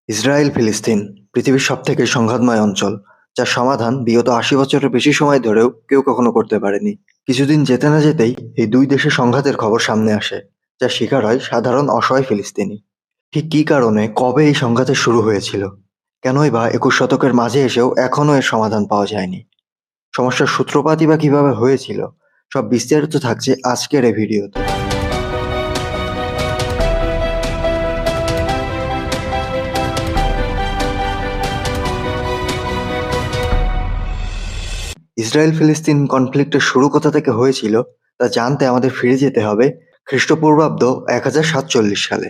Israel ফিলিস্তিন পৃথিবীর সবথেকে সংঘাতময় অঞ্চল, যার সমাধান বিগত ৮০ বছরের বেশি সময় ধরেও কেউ কখনো করতে পারেনি। কিছুদিন যেতে না যেতেই এই দুই দেশের সংঘাতের খবর সামনে আসে, যার শিকার হয় সাধারণ অসহায় ফিলিস্তিনি। ঠিক কী কারণে, কবে এই সংঘাতের শুরু হয়েছিল, কেনই বা ২১ শতকের মাঝে এসেও এখনও এর সমাধান পাওয়া যায়নি, সমস্যার সূত্রপাতই বা কিভাবে হয়েছিল, সব বিস্তারিত থাকছে আজকের এই ভিডিওতে। ইসরায়েল ফিলিস্তিন কনফ্লিক্টের শুরু কোথা থেকে হয়েছিল তা জানতে আমাদের ফিরে যেতে হবে খ্রিস্টপূর্বাব্দ 1047 সালে।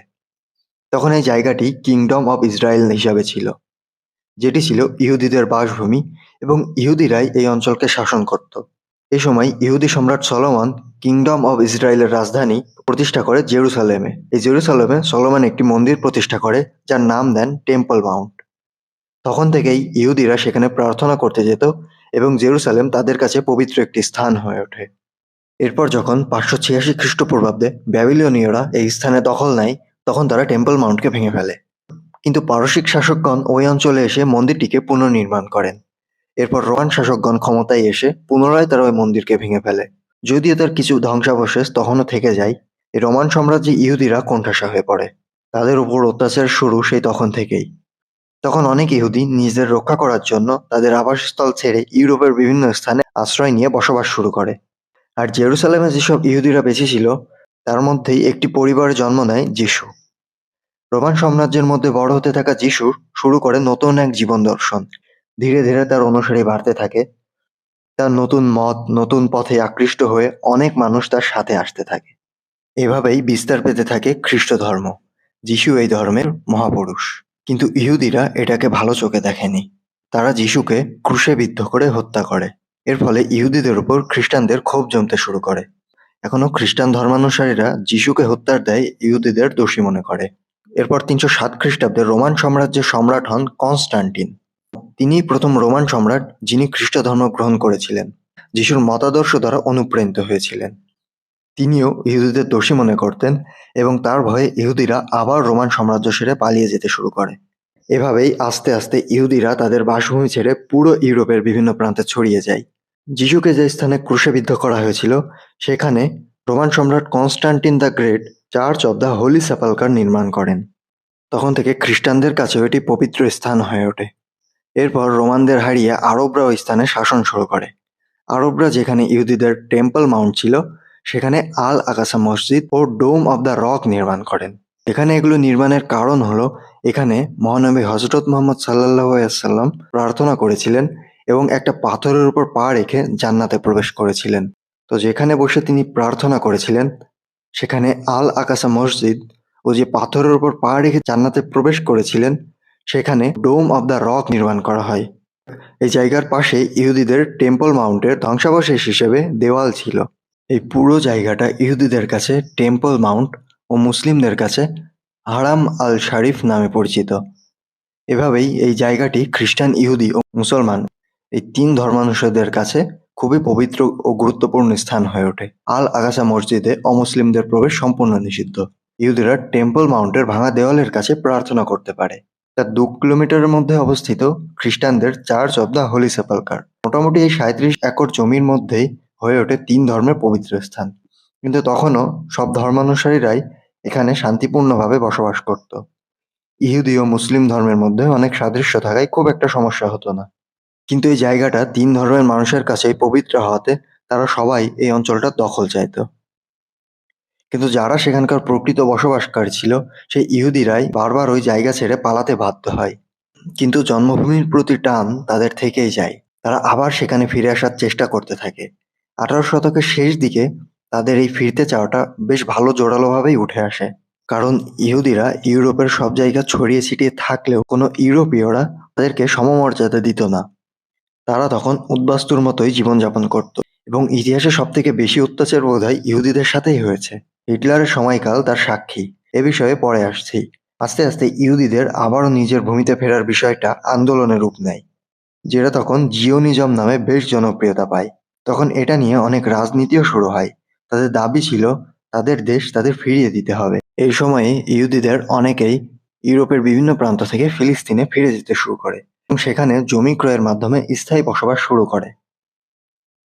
তখন এই জায়গাটি কিংডম অব ইসরায়েল হিসাবে ছিল, যেটি ছিল ইহুদিদের বাসভূমি, এবং ইহুদিরাই এই অঞ্চলকে শাসন করত। এই সময় ইহুদি সম্রাট সলোমন কিংডম অব ইসরায়েলের রাজধানী প্রতিষ্ঠা করে জেরুসালেমে। এই জেরুসালেমে সলোমন একটি মন্দির প্রতিষ্ঠা করে, যার নাম দেন টেম্পল মাউন্ট। তখন থেকেই ইহুদিরা সেখানে প্রার্থনা করতে যেত, এবং জেরুসালেম তাদের কাছে পবিত্র একটি স্থান হয়ে ওঠে। এরপর যখন 586 খ্রিস্টপূর্বাব্দে ব্যাবিলনীয়রা এই স্থানে দখল নেয়, তখন তারা টেম্পল মাউন্টকে ভেঙে ফেলে। কিন্তু পারসিক শাসকগণ ওই অঞ্চলে এসে মন্দিরটিকে পুনর্নির্মাণ করেন। এরপর রোমান শাসকগণ ক্ষমতায় এসে পুনরায় তারা ওই মন্দিরকে ভেঙে ফেলে। যদিও তার কিছু ধ্বংসাবশেষ তখনও থেকে যায়, এই রোমান সাম্রাজ্যে ইহুদিরা কোণঠাসা হয়ে পড়ে। তাদের উপর অত্যাচার শুরু সেই তখন থেকেই। তখন অনেক ইহুদি নিজেদের রক্ষা করার জন্য তাদের আবাসস্থল ছেড়ে ইউরোপের বিভিন্ন স্থানে আশ্রয় নিয়ে বসবাস শুরু করে। আর জেরুসালেমে যেসব ইহুদিরা বেঁচে ছিল, তার মধ্যেই একটি পরিবারে জন্ম নেয় যিশু। রোমান সাম্রাজ্যের মধ্যে বড় হতে থাকা যিশু শুরু করে নতুন এক জীবন দর্শন। ধীরে ধীরে তার অনুসারী বাড়তে থাকে। তার নতুন মত, নতুন পথে আকৃষ্ট হয়ে অনেক মানুষ তার সাথে আসতে থাকে। এভাবেই বিস্তার পেতে থাকে খ্রিস্ট ধর্ম। যিশু এই ধর্মের মহাপুরুষ। কিন্তু ইহুদিরা এটাকে ভালো চোখে দেখেনি। তারা যিশুকে ক্রুশে বিদ্ধ করে হত্যা করে। এর ফলে ইহুদিদের উপর খ্রিস্টানদের ক্ষোভ জমতে শুরু করে। এখনো খ্রিস্টান ধর্মানুসারীরা যিশুকে হত্যার দায় ইহুদিদের দোষী মনে করে। এরপর ৩০৭ খ্রিস্টাব্দে রোমান সাম্রাজ্যের সম্রাট হন কনস্টান্টিন। তিনিই প্রথম রোমান সম্রাট যিনি খ্রিস্ট ধর্ম গ্রহণ করেছিলেন। যিশুর মতাদর্শ দ্বারা অনুপ্রাণিত হয়েছিলেন। তিনিও ইহুদিদের দোষী মনে করতেন, এবং তার ভয়ে ইহুদিরা আবার রোমান সাম্রাজ্য ছেড়ে পালিয়ে যেতে শুরু করে। এভাবেই আস্তে আস্তে ইহুদিরা তাদের বাসভূমি ছেড়ে পুরো ইউরোপের বিভিন্ন প্রান্তে ছড়িয়ে যায়। যিশুকে যে স্থানে ক্রুশবিদ্ধ করা হয়েছিল, সেখানে রোমান সম্রাট Constantine the great church of the holy sepulchre নির্মাণ করেন। তখন থেকে খ্রিস্টানদের কাছেও এটি পবিত্র স্থান হয়ে ওঠে। এরপর রোমানদের হারিয়ে আরবরা ওই স্থানে শাসন শুরু করে। আরবরা যেখানে ইহুদিদের টেম্পল মাউন্ট ছিল, সেখানে আল আকাসা মসজিদ ও ডোম অব দ্য রক নির্মাণ করেন। এখানে এগুলো নির্মাণের কারণ হলো, এখানে মহানবী হযরত মুহাম্মদ সাল্লাল্লাহু আলাইহি ওয়াসাল্লাম প্রার্থনা করেছিলেন এবং একটা পাথরের উপর পা রেখে জান্নাতে প্রবেশ করেছিলেন। তো যেখানে বসে তিনি প্রার্থনা করেছিলেন, সেখানে আল আকাসা মসজিদ, ও যে পাথরের উপর পা রেখে জান্নাতে প্রবেশ করেছিলেন, সেখানে ডোম অব দ্য রক নির্মাণ করা হয়। এই জায়গার পাশে ইহুদিদের টেম্পল মাউন্টের ধ্বংসাবশেষ হিসেবে দেওয়াল ছিল। এই পুরো জায়গাটা ইহুদিদের কাছে টেম্পল মাউন্ট ও মুসলিমদের কাছে হারাম আল শারিফ নামে পরিচিত। এভাবেই এই জায়গাটি খ্রিস্টান, ইহুদি ও মুসলমান এই তিন ধর্মানুসারীদের কাছে খুবই পবিত্র ও গুরুত্বপূর্ণ স্থান হয়ে ওঠে। আল আগাসা মসজিদে অমুসলিমদের প্রবেশ সম্পূর্ণ নিষিদ্ধ। ইহুদিরা টেম্পল মাউন্টের ভাঙা দেওয়ালের কাছে প্রার্থনা করতে পারে। তার 2 কিলোমিটারের মধ্যে অবস্থিত খ্রিস্টানদের চার্চ অব দ্য হোলি সেপালকার। মোটামুটি এই 37 একর জমির মধ্যেই হয়ে ওঠে তিন ধর্মের পবিত্র স্থান। কিন্তু তখনও সব ধর্মানুসারীরাই এখানে শান্তিপূর্ণভাবে বসবাস করত। ইহুদি ও মুসলিম ধর্মের মধ্যে অনেক সাদৃশ্য থাকায় খুব একটা সমস্যা হতো না। কিন্তু এই জায়গাটা তিন ধর্মের মানুষের কাছেই পবিত্র হওয়াতে তারা সবাই এই অঞ্চলটা দখল চাইত। কিন্তু যারা সেখানকার প্রকৃত বসবাসকারী ছিল, সেই ইহুদিরাই বারবার ওই জায়গা ছেড়ে পালাতে বাধ্য হয়। কিন্তু জন্মভূমির প্রতি টান তাদের থেকেই যায়। তারা আবার সেখানে ফিরে আসার চেষ্টা করতে থাকে। 18 শতকের শেষ দিকে তাদের এই ফিরতে চাওয়াটা বেশ ভালো জোরালোভাবেই উঠে আসে। কারণ ইহুদিরা ইউরোপের সব জায়গা ছড়িয়ে ছিটিয়ে থাকলেও কোনো ইউরোপীয়রা তাদেরকে সমমর্যাদা দিত না। তারা তখন উদ্বাস্তুর মতোই জীবনযাপন করত, এবং ইতিহাসে সবথেকে বেশি অত্যাচার বোধহয় ইহুদিদের সাথেই হয়েছে। হিটলারের সময়কাল তার সাক্ষী। এ বিষয়ে পরে আসছি। আস্তে আস্তে ইহুদিদের আবারও নিজের ভূমিতে ফেরার বিষয়টা আন্দোলনের রূপ নেয়, যেটা তখন জিওনিজম নামে বেশ জনপ্রিয়তা পায়। তখন এটা নিয়ে অনেক রাজনীতিও শুরু হয়। তাদের দাবি ছিল তাদের দেশ তাদের ফিরিয়ে দিতে হবে। এই সময়ে ইহুদিদের অনেকেই ইউরোপের বিভিন্ন প্রান্ত থেকে ফিলিস্তিনে ফিরে যেতে শুরু করে এবং সেখানে জমি ক্রয়ের মাধ্যমে স্থায়ী বসবাস শুরু করে।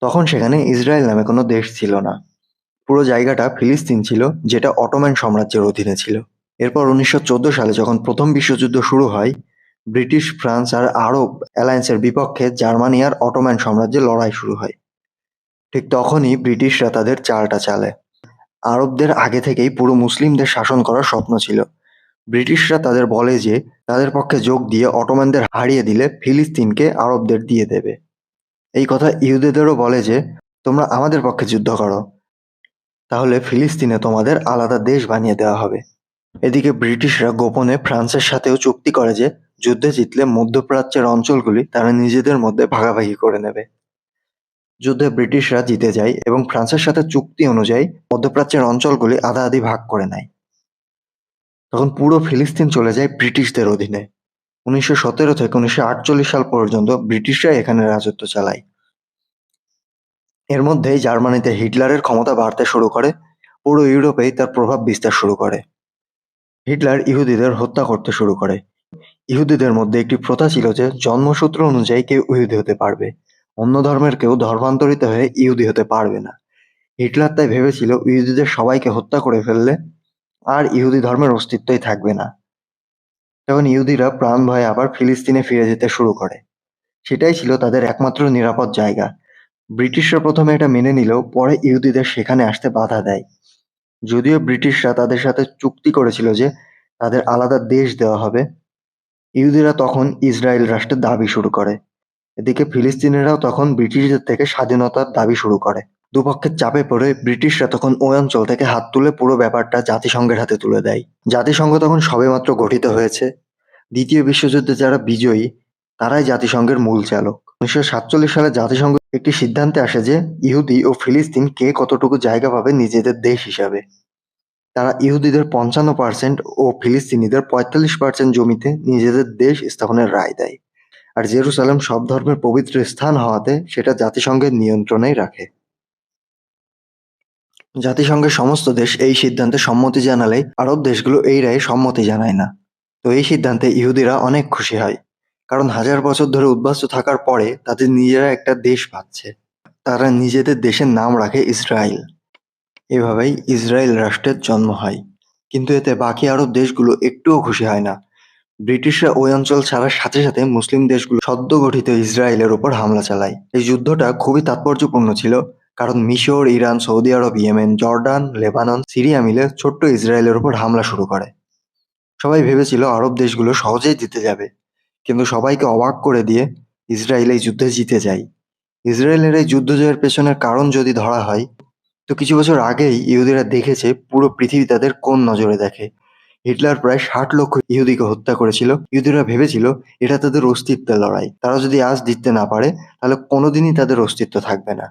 তখন সেখানে ইসরায়েল নামে কোনো দেশ ছিল না। পুরো জায়গাটা ফিলিস্তিন ছিল, যেটা অটোম্যান সাম্রাজ্যের অধীনে ছিল। এরপর 1914 সালে যখন প্রথম বিশ্বযুদ্ধ শুরু হয়, ব্রিটিশ, ফ্রান্স আর আরব অ্যালায়েন্সের বিপক্ষে জার্মানি আর অটোম্যান সাম্রাজ্যের লড়াই শুরু হয়। ঠিক তখনই ব্রিটিশরা তাদের চালটা চালে। আরবদের আগে থেকেই পুরো মুসলিমদের শাসন করার স্বপ্ন ছিল। ব্রিটিশরা তাদের বলে যে তাদের পক্ষে যোগ দিয়ে অটোম্যানদের হারিয়ে দিলে ফিলিস্তিনকে আরবদের দিয়ে দেবে। এই কথা ইহুদিদেরও বলে যে তোমরা আমাদের পক্ষে যুদ্ধ করো, তাহলে ফিলিস্তিনে তোমাদের আলাদা দেশ বানিয়ে দেওয়া হবে। এদিকে ব্রিটিশরা গোপনে ফ্রান্সের সাথেও চুক্তি করে যে যুদ্ধে জিতলে মধ্যপ্রাচ্যের অঞ্চলগুলি তারা নিজেদের মধ্যে ভাগাভাগি করে নেবে। যুদ্ধে ব্রিটিশরা জিতে যায় এবং ফ্রান্সের সাথে চুক্তি অনুযায়ী মধ্যপ্রাচ্যের অঞ্চলগুলি আধা-আধি ভাগ করে নেয়। তখন পুরো ফিলিস্তিন চলে যায় ব্রিটিশদের অধীনে। 1917 থেকে 1948 সাল পর্যন্ত ব্রিটিশরা এখানে রাজত্ব চালায়। এর মধ্যেই জার্মানিতে হিটলারের ক্ষমতা বাড়তে শুরু করে, পুরো ইউরোপেই তার প্রভাব বিস্তার শুরু করে। হিটলার ইহুদিদের হত্যা করতে শুরু করে। ইহুদিদের মধ্যে একটি প্রথা ছিল যে জন্মসূত্র অনুযায়ী কেউ ইহুদি হতে পারবে, অন্য ধর্মের কেউ ধর্মান্তরিত হয়ে ইহুদি হতে পারবে না। হিটলার তাই ভেবেছিল ইহুদিদের সবাইকে হত্যা করে ফেললে আর ইহুদি ধর্মের অস্তিত্বই থাকবে না। তখন ইহুদিরা প্রাণ ভয়ে আবার ফিলিস্তিনে ফিরে যেতে শুরু করে। সেটাই ছিল তাদের একমাত্র নিরাপদ জায়গা। ব্রিটিশরা প্রথমে এটা মেনে নিলেও পরে ইহুদিদের সেখানে আসতে বাধা দেয়। যদিও ব্রিটিশরা তাদের সাথে চুক্তি করেছিল যে তাদের আলাদা দেশ দেওয়া হবে, ইহুদিরা তখন ইসরায়েল রাষ্ট্রের দাবি শুরু করে। এদিকে ফিলিস্তিনিরাও তখন ব্রিটিশদের থেকে স্বাধীনতার দাবি শুরু করে। দুপক্ষের চাপে পড়ে ব্রিটিশরা তখন ওই অঞ্চল থেকে হাত তুলে পুরো ব্যাপারটা জাতিসংঘের হাতে তুলে দেয়। জাতিসংঘ তখন সবেমাত্র গঠিত হয়েছে। দ্বিতীয় বিশ্বযুদ্ধে যারা বিজয়ী তারাই জাতিসংঘের মূল চালক। 1947 সালে জাতিসংঘ একটি সিদ্ধান্তে আসে যে ইহুদি ও ফিলিস্তিন কে কতটুকু জায়গা পাবে নিজেদের দেশ হিসাবে। তারা ইহুদিদের 55% ও ফিলিস্তিনিদের 45% জমিতে নিজেদের দেশ স্থাপনের রায় দেয়। আর জেরুসালেম সব ধর্মের পবিত্র স্থান হওয়াতে সেটা জাতিসংঘের নিয়ন্ত্রণেই রাখে। জাতিসংঘের সমস্ত দেশ এই সিদ্ধান্তে সম্মতি জানালে আরব দেশগুলো এই রায়ে সম্মতি জানায় না। তো এই সিদ্ধান্তে ইহুদিরা অনেক খুশি হয়, কারণ হাজার বছর ধরে উদ্বাস্তু থাকার পরে তাদের নিজেরা একটা দেশ পাচ্ছে। তারা নিজেদের দেশের নাম রাখে ইসরায়েল। এভাবেই ইসরায়েল রাষ্ট্রের জন্ম হয়। কিন্তু এতে বাকি আরব দেশগুলো একটুও খুশি হয় না। ব্রিটিশরা ওই অঞ্চল ছাড়ার সাথে সাথে মুসলিম দেশগুলো সদ্য গঠিত ইসরায়েলের ওপর হামলা চালায়। এই যুদ্ধটা খুবই তাৎপর্যপূর্ণ ছিল, কারণ মিশর, ইরান, সৌদি আরব, ইয়েমেন, জর্ডান, লেবানন, সিরিয়া মিলে ছোট্ট ইসরায়েলের ওপর হামলা শুরু করে। সবাই ভেবেছিল আরব দেশগুলো সহজেই জিতে যাবে, কিন্তু সবাইকে অবাক করে দিয়ে ইসরায়েল এই যুদ্ধে জিতে যায়। ইসরায়েলের এই যুদ্ধ জয়ের পেছনের কারণ যদি ধরা হয়, তো কিছু বছর আগেই ইহুদিরা দেখেছে পুরো পৃথিবী তাদের কোন নজরে দেখে। হিটলার প্রায় 60 লক্ষ ইহুদিকে হত্যা করেছিল। ইহুদিরা ভেবেছিল এটা তাদের অস্তিত্বের লড়াই। তারা যদি আজ জিততে না পারে তাহলে কোনোদিনই তাদের অস্তিত্ব থাকবে না।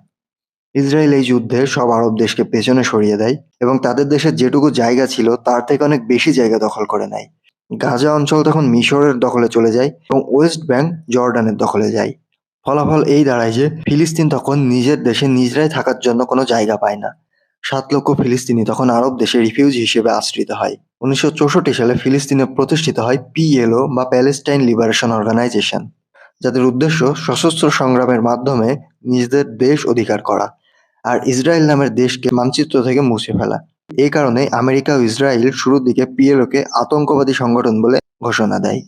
ইসরায়েল এই যুদ্ধে সব আরব দেশকে পেছনে সরিয়ে দেয় এবং তাদের দেশের যেটুকু জায়গা ছিল তার থেকে অনেক বেশি জায়গা দখল করে নেয়। গাজা অঞ্চল তখন মিশরের দখলে চলে যায় এবং ওয়েস্ট ব্যাংক জর্ডানের দখলে যায়। ফলাফল এই দাঁড়ায় যে ফিলিস্তিন তখন নিজের দেশে নিজেরাই থাকার জন্য কোনো জায়গা পায় না। 7 লক্ষ ফিলিস্তিনি তখন আরব দেশে রিফিউজি হিসেবে আশ্রিত হয়। 1964 সালে ফিলিস্তিনে প্রতিষ্ঠিত হয় পিএলও বা প্যালেস্টাইন লিবারেশন অর্গানাইজেশন, যাদের উদ্দেশ্য সশস্ত্র সংগ্রামের মাধ্যমে নিজেদের দেশ অধিকার করা আর ইসরায়েল নামের দেশকে মানচিত্র থেকে মুছে ফেলা। এই কারণে আমেরিকা ও ইসরায়েল শুরুর দিকে পিএলওকে আতঙ্কবাদী সংগঠন বলে ঘোষণা দেয়।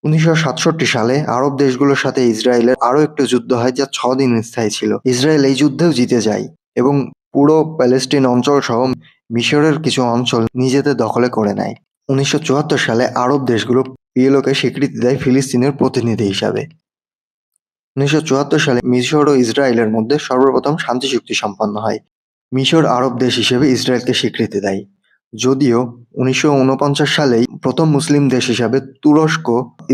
1967 সালে আরব দেশগুলোর সাথে ইসরায়েলের আরও একটি যুদ্ধ হয় যা 6 দিন স্থায়ী ছিল। ইসরায়েল এই যুদ্ধেও জিতে যায় এবং পুরো প্যালেস্টাইন অঞ্চল সহ মিশরের কিছু অঞ্চল নিজেদের দখলে করে নেয়। 1974 সালে আরব দেশগুলো পিএলওকে স্বীকৃতি দেয় ফিলিস্তিনের প্রতিনিধি হিসাবে। 1974 সালে মিশর ও ইসরায়েলের মধ্যে সর্বপ্রথম শান্তি চুক্তি সম্পন্ন হয়। মিশর আরব দেশ হিসেবে ইসরায়েলকে স্বীকৃতি দেয়। যদিও 1949 সালেই প্রথম মুসলিম দেশ হিসাবে তুরস্ক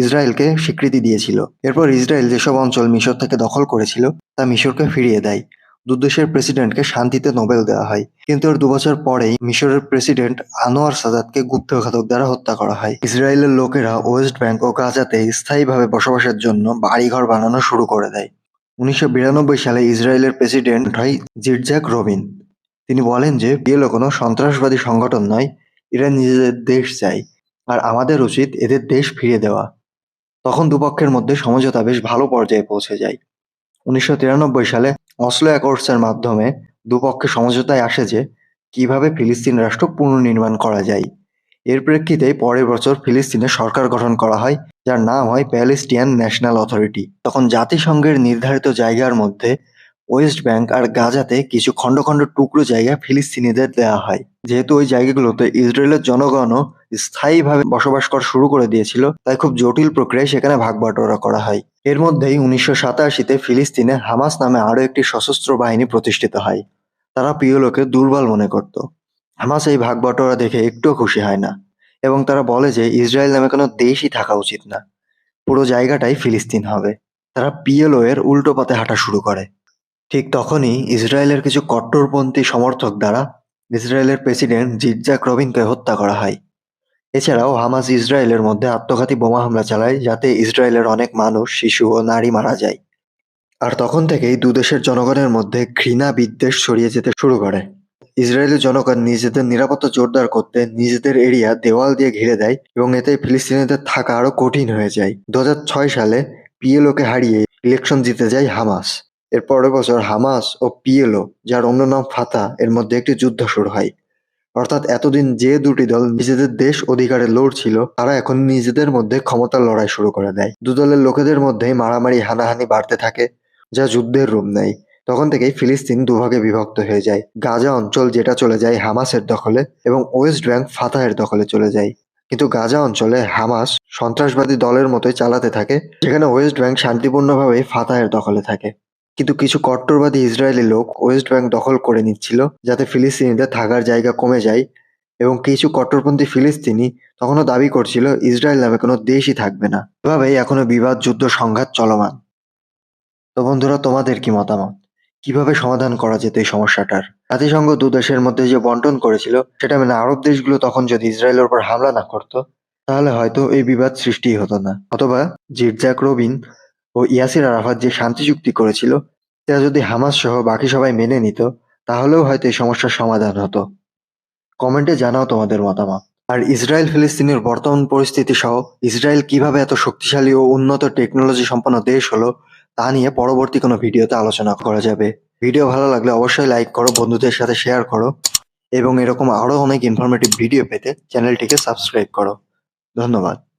ইসরায়েলকে স্বীকৃতি দিয়েছিল। এরপর ইসরায়েল যেসব অঞ্চল মিশর থেকে দখল করেছিল তা মিশরকে ফিরিয়ে দেয়। দুদেশের প্রেসিডেন্টকে শান্তিতে নোবেল দেওয়া হয়, কিন্তু এর 2 বছর পরেই মিশরের প্রেসিডেন্ট আনোয়ার সাদাতকে গুপ্তঘাতক দ্বারা হত্যা করা হয়। ইসরায়েলের লোকেরা ওয়েস্ট ব্যাংক ও গাজাতে স্থায়ীভাবে বসবাসের জন্য বাড়িঘর বানানো শুরু করে দেয়। 1992 সালে ইসরায়েলের প্রেসিডেন্ট হয় জিটজাক রবিন। তিনি বলেন যে পিএলও কোনো সন্ত্রাসবাদী সংগঠন নয়, এরা নিজেদের দেশ চায় আর আমাদের উচিত এদের দেশ ফিরিয়ে দেওয়া। তখন দুপক্ষের মধ্যে সমঝোতা বেশ ভালো পর্যায়ে পৌঁছে যায়। ১৯৯৩ সালে অসলো অ্যাকর্ডসের মাধ্যমে দুপক্ষে সমঝোতায় আসে যে কিভাবে ফিলিস্তিন রাষ্ট্র পুনর্নির্মাণ করা যায়। এর প্রেক্ষিতে পরের বছর ফিলিস্তিনে সরকার গঠন করা হয়, যার নাম হয় প্যালেস্টিয়ান ন্যাশনাল অথরিটি। তখন জাতিসংঘের নির্ধারিত জায়গার মধ্যে ওয়েস্ট ব্যাংক আর গাজাতে কিছু খণ্ড খণ্ড টুকরো জায়গা ফিলিস্তিনিদের দেওয়া হয়। যেহেতু ওই জায়গাগুলোতে ইসরায়েলের জনগণও স্থায়ীভাবে বসবাস করা শুরু করে দিয়েছিল, তাই খুব জটিল প্রক্রিয়ায় সেখানে ভাগ-বাটোয়ারা করা হয়। এর মধ্যেই ১৯৮৭-তে ফিলিস্তিনে হামাস নামে আরও একটি সশস্ত্র বাহিনী প্রতিষ্ঠিত হয়। তারা পিএলওকে দুর্বল মনে করত। হামাস এই ভাগ-বাটোয়ারা দেখে একটুও খুশি হয় না এবং তারা বলে যে ইসরায়েল নামে কোনো দেশই থাকা উচিত না, পুরো জায়গাটাই ফিলিস্তিন হবে। তারা পিএলও এর উল্টো পথে হাঁটা শুরু করে। ঠিক তখনই ইসরায়েলের কিছু কট্টরপন্থী সমর্থক দ্বারা ইসরায়েলের প্রেসিডেন্ট জিটজাক রবিনকে হত্যা করা হয়। এছাড়াও হামাস ইসরায়েলের মধ্যে আত্মঘাতী বোমা হামলা চালায়, যাতে ইসরায়েলের অনেক মানুষ, শিশু ও নারী মারা যায়। আর তখন থেকেই দুদেশের জনগণের মধ্যে ঘৃণা বিদ্বেষ ছড়িয়ে যেতে শুরু করে। ইসরায়েলের জনগণ নিজেদের নিরাপত্তা জোরদার করতে নিজেদের এরিয়া দেওয়াল দিয়ে ঘিরে দেয় এবং এতে ফিলিস্তিনিদের থাকা আরো কঠিন হয়ে যায়। ২০০৬ সালে পিএলওকে হারিয়ে ইলেকশন জিতে যায় হামাস। এর পরের বছর হামাস ও পিএলও, যার অন্য নাম ফাতা, এর মধ্যে একটি যুদ্ধ শুরু হয়। অর্থাৎ এতদিন যে দুটি দল নিজেদের দেশ অধিকারে লড়ছিল, তারা এখন নিজেদের মধ্যে ক্ষমতার লড়াই শুরু করে দেয়। দুদলের লোকেদের মধ্যেই মারামারি হানাহানি বাড়তে থাকে, যা যুদ্ধের রূপ নেয়। তখন থেকেই ফিলিস্তিন দুভাগে বিভক্ত হয়ে যায়। গাজা অঞ্চল, যেটা চলে যায় হামাসের দখলে, এবং ওয়েস্ট ব্যাংক ফাতাহের দখলে চলে যায়। কিন্তু গাজা অঞ্চলে হামাস সন্ত্রাসবাদী দলের মতোই চালাতে থাকে, যেখানে ওয়েস্ট ব্যাংক শান্তিপূর্ণভাবে ফাতাহের দখলে থাকে। কিন্তু কিছু কট্টরবাদী ইসরায়েলি লোক ওয়েস্ট ব্যাংক দখল করে নিচ্ছিল, যাতে ফিলিস্তিনিদের থাকার জায়গা কমে যায়, এবং কিছু কট্টরপন্থী ফিলিস্তিনি তখনও দাবি করছিল ইসরায়েল নামে কোনো দেশই থাকবে না। এভাবেই এখনো বিবাদ, যুদ্ধ, সংঘাত চলমান। তো বন্ধুরা, তোমাদের কি মতামত? কিভাবে সমাধান করা যেত এই সমস্যাটার? জাতিসংঘ দু দেশের মধ্যে যে বন্টন করেছিল, সেটা মেনে আরব দেশগুলো তখন যদি ইসরায়েলের উপর হামলা না করতো, তাহলে হয়তো এই বিবাদ সৃষ্টিই হতো না। অথবা জিটজাক রবিন ও ইয়াসির আরাফাত যে শান্তি চুক্তি করেছিল, সেটা যদি হামাস সহ বাকি সবাই মেনে নিত, তাহলেও হয়তো এই সমস্যার সমাধান হতো। কমেন্টে জানাও তোমাদের মতামত। আর ইসরায়েল ফিলিস্তিনের বর্তমান পরিস্থিতি সহ ইসরায়েল কিভাবে এত শক্তিশালী ও উন্নত টেকনোলজি সম্পন্ন দেশ হলো, তা নিয়ে পরবর্তী কোনো ভিডিওতে আলোচনা করা যাবে। ভিডিও ভালো লাগলে অবশ্যই লাইক করো, বন্ধুদের সাথে শেয়ার করো, এবং এরকম আরো অনেক ইনফরমেটিভ ভিডিও পেতে চ্যানেলটিকে সাবস্ক্রাইব করো। ধন্যবাদ।